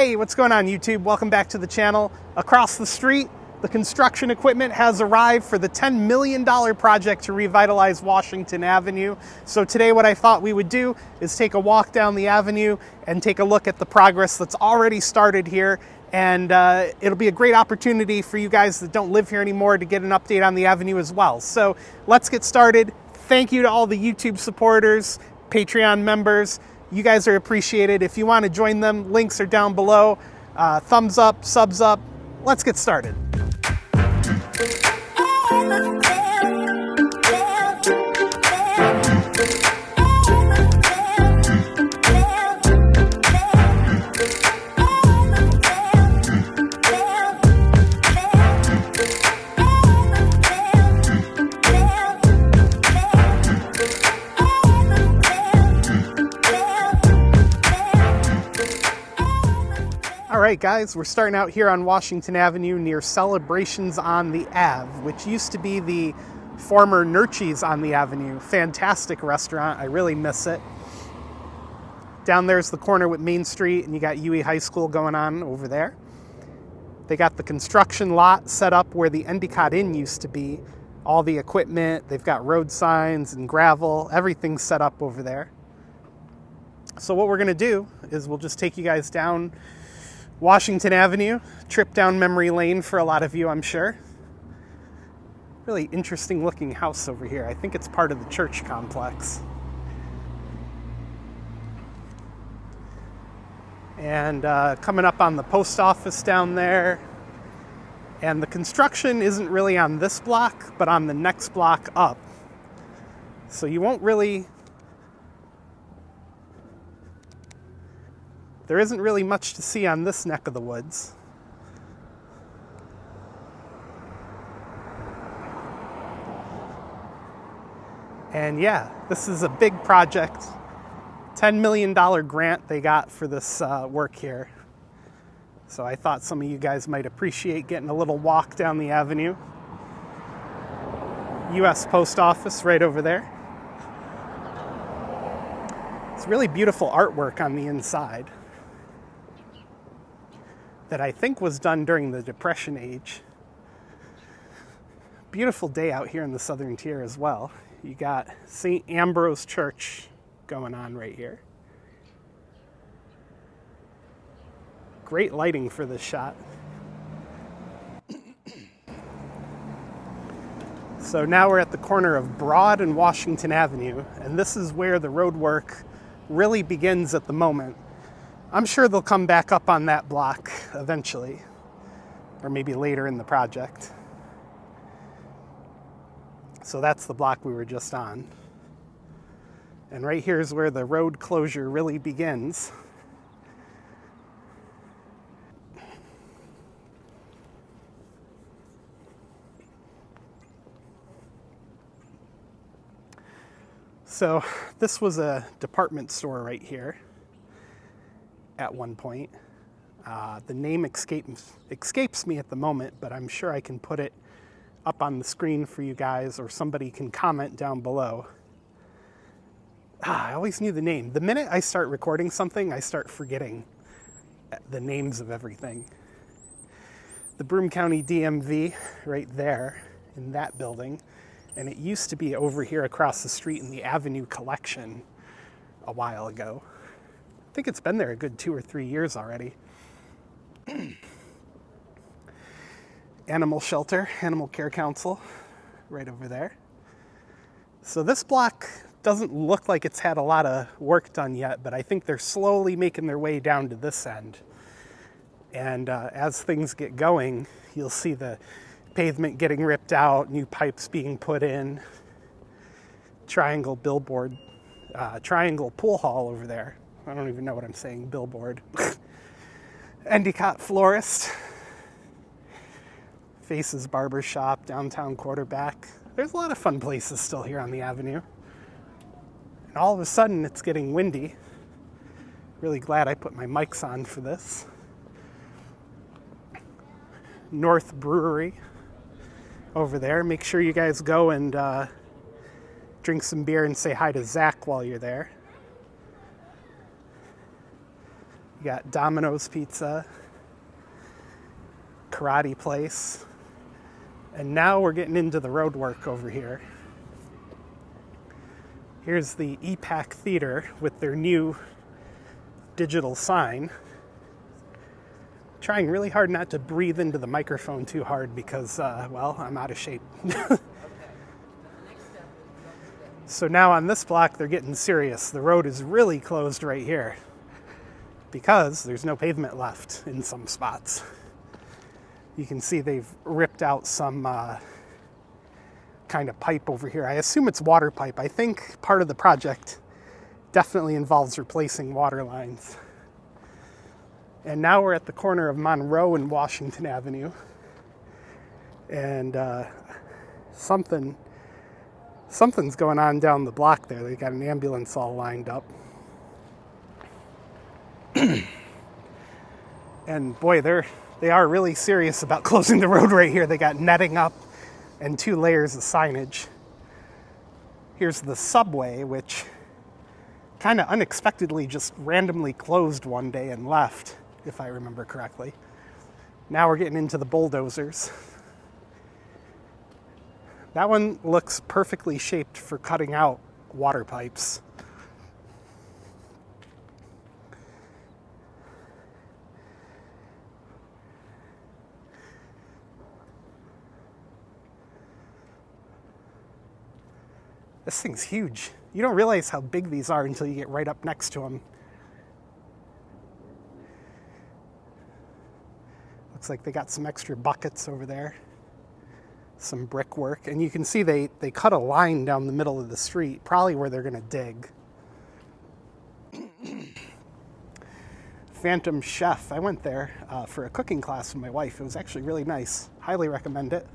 Hey, what's going on YouTube? Welcome back to the channel. Across the street, the construction equipment has arrived for the $10 million project to revitalize Washington Avenue. So today what I thought we would do is take a walk down the avenue and take a look at the progress that's already started here. And it'll be a great opportunity for you guys that don't live here anymore to get an update on the avenue as well. So let's get started. Thank you to all the YouTube supporters, Patreon members. You guys are appreciated. If you want to join them, links are down below. Thumbs up, subs up. Let's get started. All right, guys, we're starting out here on Washington Avenue near Celebrations on the Ave, which used to be the former Nurchi's on the Avenue. Fantastic restaurant. I really miss it. Down there's the corner with Main Street, and you got UE High School going on over there. They got the construction lot set up where the Endicott Inn used to be. All the equipment, they've got road signs and gravel, everything's set up over there. So what we're gonna do is we'll just take you guys down Washington Avenue, trip down memory lane for a lot of you, I'm sure. Really interesting looking house over here. I think it's part of the church complex. And coming up on the post office down there. And the construction isn't really on this block, but on the next block up. So you won't really... There isn't really much to see on this neck of the woods. And yeah, this is a big project. $10 million grant they got for this work here. So I thought some of you guys might appreciate getting a little walk down the avenue. U.S. Post Office right over there. It's really beautiful artwork on the inside that I think was done during the Depression age. Beautiful day out here in the southern tier as well. You got St. Ambrose Church going on right here. Great lighting for this shot. So now we're at the corner of Broad and Washington Avenue, and this is where the road work really begins at the moment. I'm sure they'll come back up on that block eventually, or maybe later in the project. So that's the block we were just on. And right here is where the road closure really begins. So this was a department store right here at one point. The name escapes me at the moment, but I'm sure I can put it up on the screen for you guys, or somebody can comment down below. I always knew the name. The minute I start recording something, I start forgetting the names of everything. The Broome County DMV right there in that building, and it used to be over here across the street in the Avenue Collection a while ago. I think it's been there a good 2 or 3 years already. Animal Shelter, Animal Care Council, right over there. So this block doesn't look like it's had a lot of work done yet, but I think they're slowly making their way down to this end. And as things get going, you'll see the pavement getting ripped out, new pipes being put in, triangle billboard, triangle pool hall over there. I don't even know what I'm saying, billboard. Endicott Florist. Faces Barber Shop, Downtown Quarterback. There's a lot of fun places still here on the avenue. And all of a sudden it's getting windy. Really glad I put my mics on for this. North Brewery over there. Make sure you guys go and drink some beer and say hi to Zach while you're there. You got Domino's Pizza, Karate Place, and now we're getting into the road work over here. Here's the EPAC Theater with their new digital sign. Trying really hard not to breathe into the microphone too hard because, well, I'm out of shape. So now on this block, they're getting serious. The road is really closed right here because there's no pavement left in some spots. You can see they've ripped out some kind of pipe over here. I assume it's water pipe. I think part of the project definitely involves replacing water lines. And now we're at the corner of Monroe and Washington Avenue. And something's going on down the block there. They got an ambulance all lined up. And boy, they are really serious about closing the road right here. They got netting up and 2 layers of signage. Here's the subway, which kind of unexpectedly just randomly closed one day and left, if I remember correctly. Now we're getting into the bulldozers. That one looks perfectly shaped for cutting out water pipes. This thing's huge. You don't realize how big these are until you get right up next to them. Looks like they got some extra buckets over there. Some brickwork. And you can see they cut a line down the middle of the street, probably where they're going to dig. Phantom Chef. I went there for a cooking class with my wife. It was actually really nice. Highly recommend it.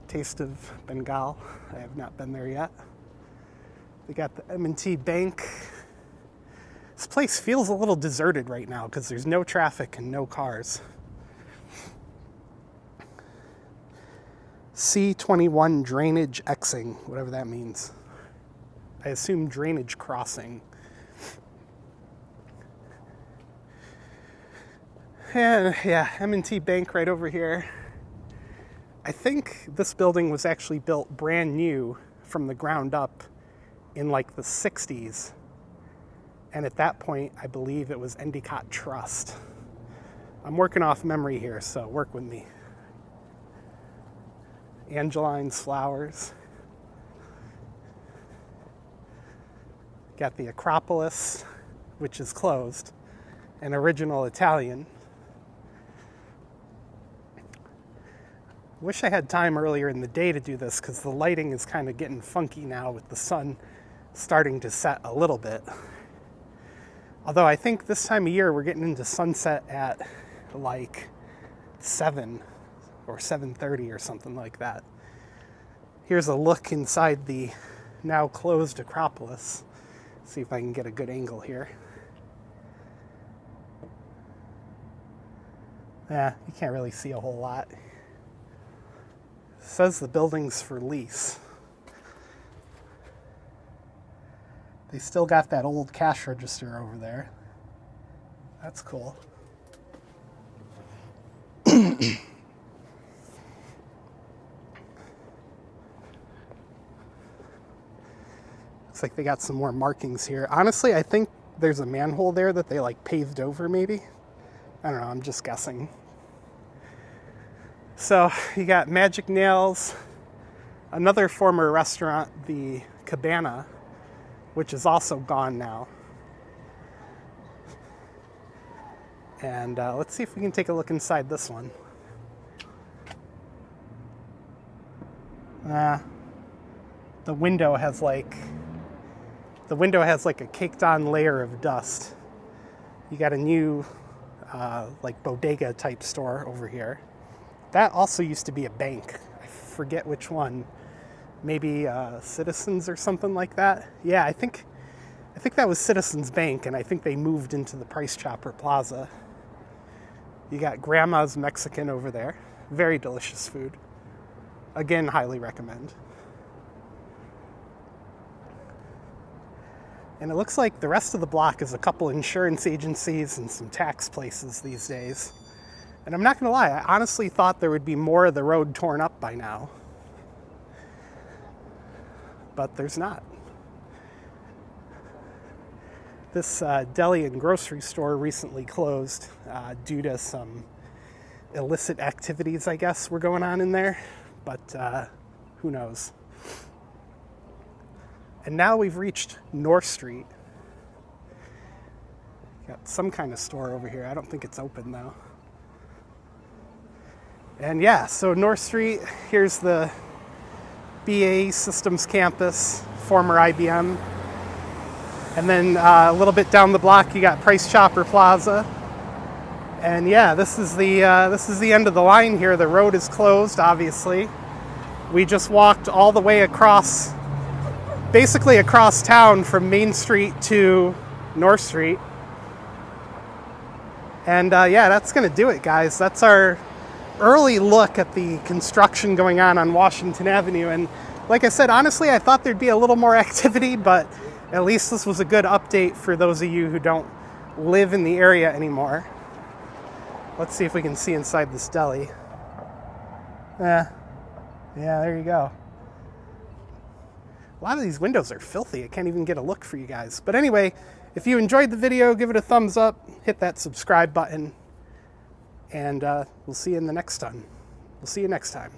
Taste of Bengal. I have not been there yet. They got the M&T Bank. This place feels a little deserted right now because there's no traffic and no cars. C21 Drainage Xing, whatever that means. I assume drainage crossing. And yeah, M&T Bank right over here. I think this building was actually built brand new from the ground up in like the 60s. And at that point, I believe it was Endicott Trust. I'm working off memory here, so work with me. Angeline's Flowers. Got the Acropolis, which is closed, an original Italian. Wish I had time earlier in the day to do this because the lighting is kind of getting funky now with the sun starting to set a little bit. Although I think this time of year we're getting into sunset at like 7 or 7:30 or something like that. Here's a look inside the now closed Acropolis. See if I can get a good angle here. Yeah, you can't really see a whole lot. It says the building's for lease. They still got that old cash register over there. That's cool. Looks like they got some more markings here. Honestly, I think there's a manhole there that they like paved over maybe. I don't know, I'm just guessing. So you got Magic Nails, another former restaurant, the Cabana, which is also gone now. And let's see if we can take a look inside this one. The window has like a caked on layer of dust. You got a new like bodega type store over here. That also used to be a bank. I forget which one. Maybe Citizens or something like that. Yeah, I think that was Citizens Bank, and I think they moved into the Price Chopper Plaza. You got Grandma's Mexican over there. Very delicious food. Again, highly recommend. And it looks like the rest of the block is a couple insurance agencies and some tax places these days. And I'm not gonna lie, I honestly thought there would be more of the road torn up by now. But there's not. This deli and grocery store recently closed due to some illicit activities, I guess, were going on in there. But who knows? And now we've reached North Street. Got some kind of store over here. I don't think it's open though. And yeah, so North Street, here's the BAE Systems campus, former IBM. And then a little bit down the block, you got Price Chopper Plaza. And yeah, this is the end of the line here. The road is closed, obviously. We just walked all the way across, basically across town from Main Street to North Street. And yeah, that's gonna do it, guys. That's our early look at the construction going on Washington Avenue. And like I said, honestly, I thought there'd be a little more activity, but at least this was a good update for those of you who don't live in the area anymore. Let's see if we can see inside this deli. Yeah, there you go. A lot of these windows are filthy. I can't even get a look for you guys. But anyway, if you enjoyed the video, give it a thumbs up, hit that subscribe button, and we'll see you in the next time. We'll see you next time.